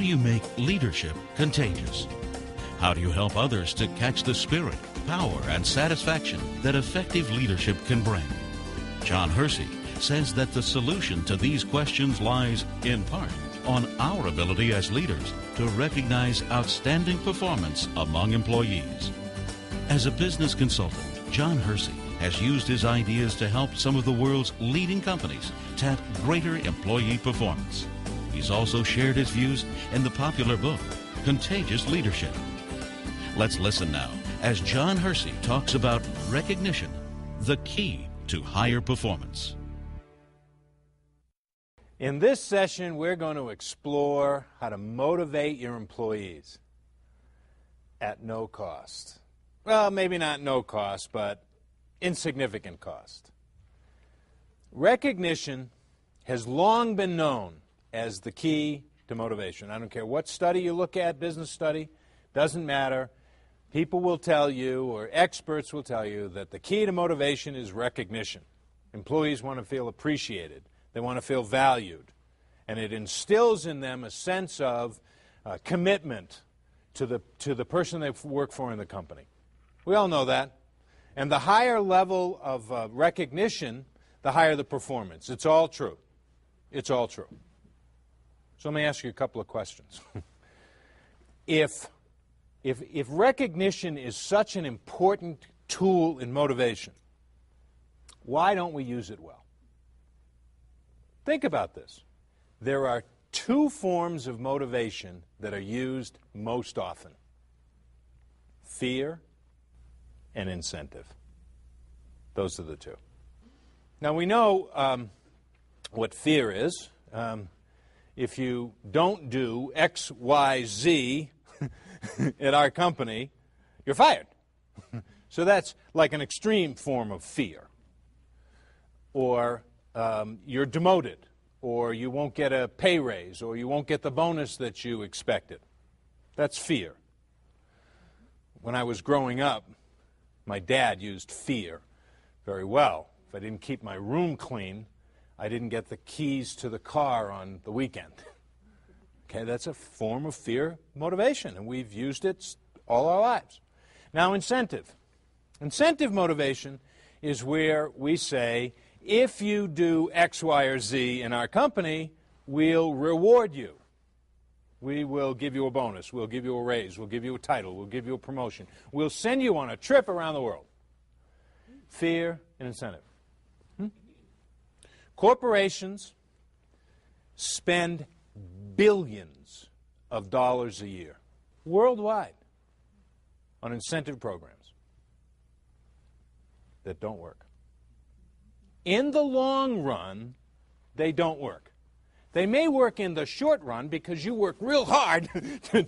do you make leadership contagious? How do you help others to catch the spirit, power, and satisfaction that effective leadership can bring? John Hersey says that the solution to these questions lies, in part, on our ability as leaders to recognize outstanding performance among employees. As a business consultant, John Hersey has used his ideas to help some of the world's leading companies tap greater employee performance. He's also shared his views in the popular book, Contagious Leadership. Let's listen now as John Hersey talks about recognition, the key to higher performance. In this session, we're going to explore how to motivate your employees at no cost. Well, maybe not no cost, but insignificant cost. Recognition has long been known as the key to motivation. I don't care what study you look at, business study, doesn't matter. People will tell you, or experts will tell you, that the key to motivation is recognition. Employees want to feel appreciated. They want to feel valued. And it instills in them a sense of commitment to the person they work for in the company. We all know that. And the higher level of recognition, the higher the performance. It's all true. It's all true. So let me ask you a couple of questions. If recognition is such an important tool in motivation, why don't we use it well? Think about this. There are two forms of motivation that are used most often: fear and incentive. Those are the two. Now we know what fear is. If you don't do X, Y, Z at our company, you're fired. So that's like an extreme form of fear. Or you're demoted, or you won't get a pay raise, or you won't get the bonus that you expected. That's fear. When I was growing up, my dad used fear very well. If I didn't keep my room clean, I didn't get the keys to the car on the weekend. Okay, that's a form of fear motivation, and we've used it all our lives. Now, incentive. Incentive motivation is where we say, if you do X, Y, or Z in our company, we'll reward you. We will give you a bonus. We'll give you a raise. We'll give you a title. We'll give you a promotion. We'll send you on a trip around the world. Fear and incentive. Corporations spend billions of dollars a year worldwide on incentive programs that don't work. In the long run, they don't work. They may work in the short run because you work real hard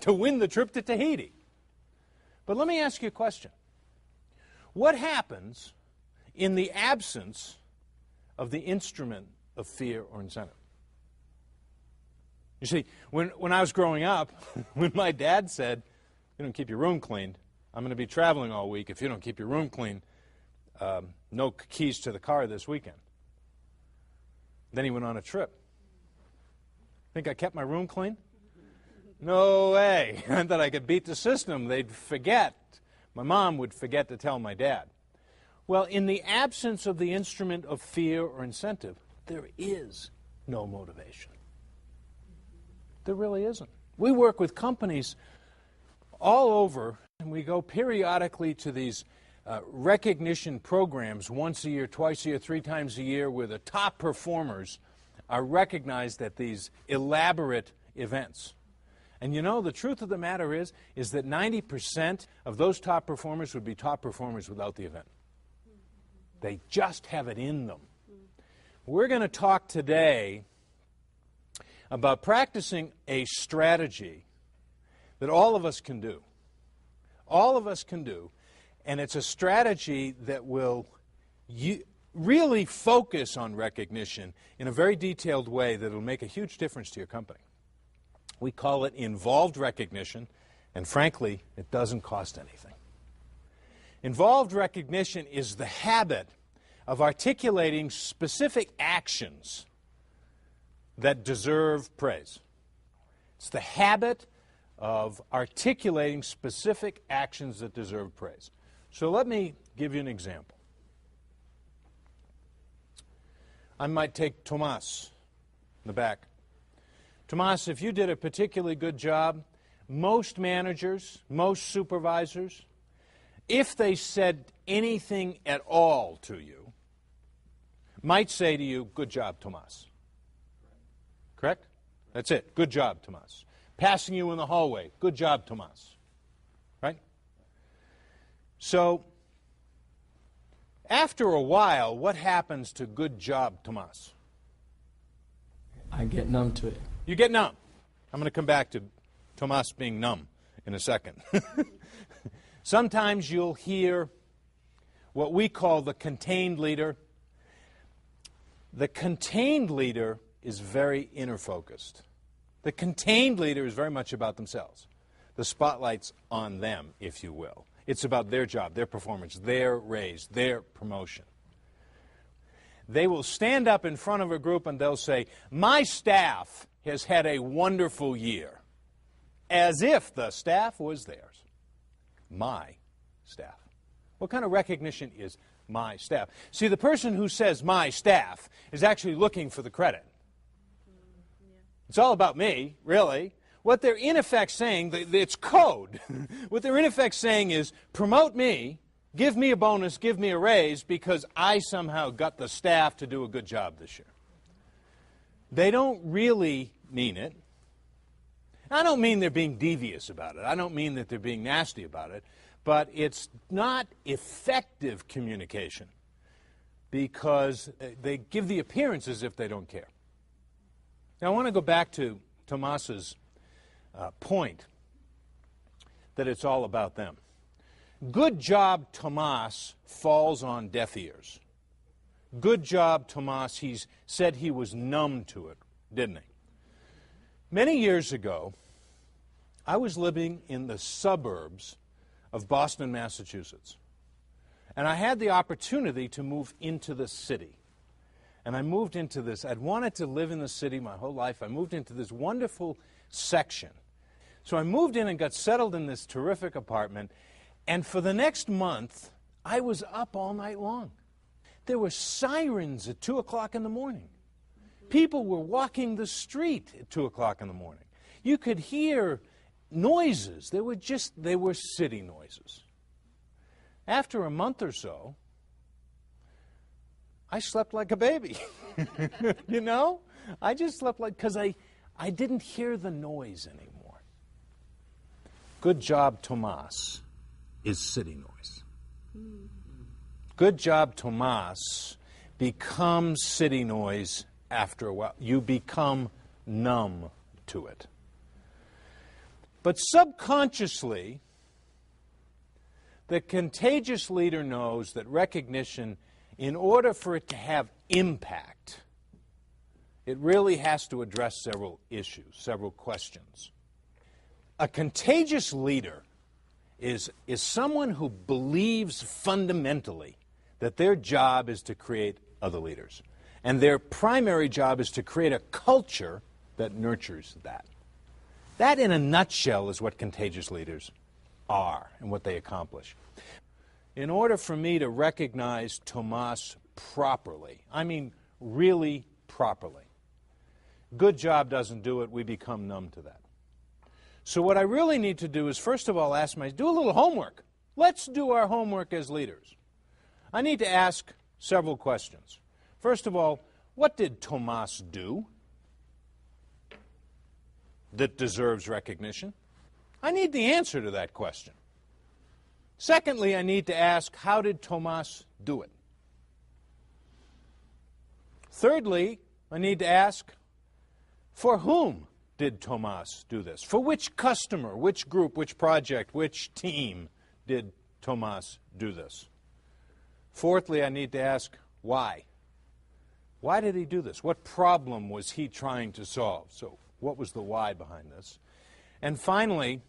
to win the trip to Tahiti. But let me ask you a question. What happens in the absence of the instrument of fear or incentive? You see, when I was growing up, when my dad said, you don't keep your room cleaned, I'm going to be traveling all week. If you don't keep your room clean, no keys to the car this weekend. Then he went on a trip. Think I kept my room clean? No way. I thought I could beat the system. They'd forget. My mom would forget to tell my dad. Well, in the absence of the instrument of fear or incentive, there is no motivation. There really isn't. We work with companies all over, and we go periodically to these recognition programs once a year, twice a year, 3 times a year, where the top performers are recognized at these elaborate events. And you know, the truth of the matter is that 90% of those top performers would be top performers without the event. They just have it in them. We're going to talk today about practicing a strategy that all of us can do. All of us can do. And it's a strategy that will really focus on recognition in a very detailed way that will make a huge difference to your company. We call it involved recognition, and frankly, it doesn't cost anything. Involved recognition is the habit of articulating specific actions that deserve praise. It's the habit of articulating specific actions that deserve praise. So let me give you an example. I might take Tomas in the back. Tomas, if you did a particularly good job, most managers, most supervisors, if they said anything at all to you, might say to you, good job, Tomas. Correct? That's it. Good job, Tomas. Passing you in the hallway, good job, Tomas. Right? So, after a while, what happens to good job, Tomas? I get numb to it. You get numb. I'm going to come back to Tomas being numb in a second. Sometimes you'll hear what we call the contained leader. The contained leader is very inner-focused. The contained leader is very much about themselves. The spotlight's on them, if you will. It's about their job, their performance, their raise, their promotion. They will stand up in front of a group and they'll say, my staff has had a wonderful year, as if the staff was theirs. My staff. What kind of recognition is my staff? See, the person who says my staff is actually looking for the credit. It's all about me, really. What they're in effect saying, it's code. What they're in effect saying is, promote me, give me a bonus, give me a raise, because I somehow got the staff to do a good job this year. They don't really mean it. I don't mean they're being devious about it. I don't mean that they're being nasty about it. But it's not effective communication because they give the appearance as if they don't care. Now, I want to go back to Tomas's point that it's all about them. Good job, Tomas, falls on deaf ears. Good job, Tomas, he said he was numb to it, didn't he? Many years ago, I was living in the suburbs of Boston, Massachusetts. And I had the opportunity to move into the city. And I moved into this. I'd wanted to live in the city my whole life. I moved into this wonderful section. So I moved in and got settled in this terrific apartment. And for the next month, I was up all night long. There were sirens at 2 o'clock in the morning. People were walking the street at 2 o'clock in the morning. You could hear noises. They were city noises. After a month or so, I slept like a baby. You know? I just slept like, because I didn't hear the noise anymore. Good job, Tomas, is city noise. Good job, Tomas, becomes city noise after a while. You become numb to it. But subconsciously, the contagious leader knows that recognition, in order for it to have impact, it really has to address several issues, several questions. A contagious leader is someone who believes fundamentally that their job is to create other leaders. And their primary job is to create a culture that nurtures that. That, in a nutshell, is what contagious leaders are and what they accomplish. In order for me to recognize Tomas properly, I mean really properly, good job doesn't do it. We become numb to that. So what I really need to do is, first of all, do a little homework. Let's do our homework as leaders. I need to ask several questions. First of all, what did Tomas do that deserves recognition? I need the answer to that question. Secondly, I need to ask, how did Tomas do it? Thirdly, I need to ask, for whom did Tomas do this? For which customer, which group, which project, which team did Tomas do this? Fourthly, I need to ask, why? Why did he do this? What problem was he trying to solve? So what was the why behind this? And finally,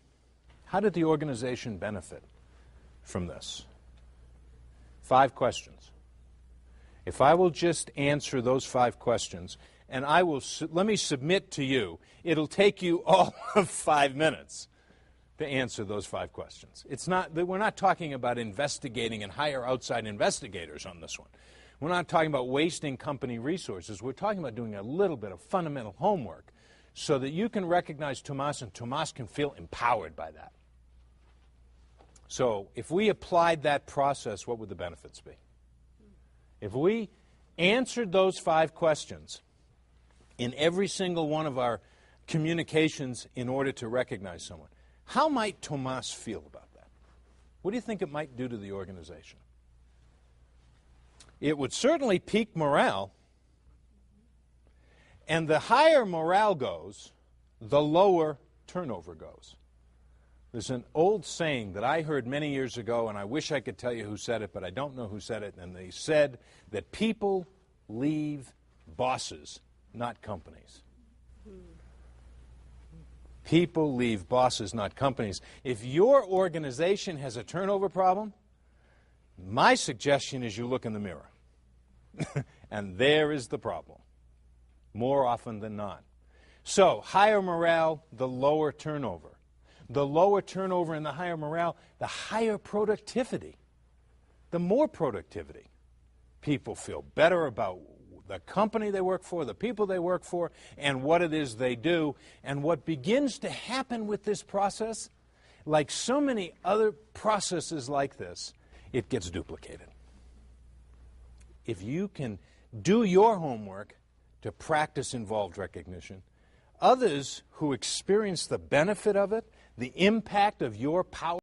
how did the organization benefit from this? 5 questions. If I will just answer those 5 questions and let me submit to you, it'll take you all of 5 minutes to answer those 5 questions. We're not talking about investigating and hire outside investigators on this one. We're not talking about wasting company resources. We're talking about doing a little bit of fundamental homework so that you can recognize Tomas and Tomas can feel empowered by that. So if we applied that process, what would the benefits be? If we answered those 5 questions in every single one of our communications in order to recognize someone, how might Tomas feel about that? What do you think it might do to the organization? It would certainly pique morale, and the higher morale goes, the lower turnover goes. There's an old saying that I heard many years ago, and I wish I could tell you who said it, but I don't know who said it, and they said that people leave bosses, not companies. People leave bosses, not companies. If your organization has a turnover problem, my suggestion is you look in the mirror. And there is the problem, more often than not. So, higher morale, the lower turnover. The lower turnover and the higher morale, the higher productivity. The more productivity. People feel better about the company they work for, the people they work for, and what it is they do. And what begins to happen with this process, like so many other processes like this, it gets duplicated. If you can do your homework to practice involved recognition, others who experience the benefit of it, the impact of your power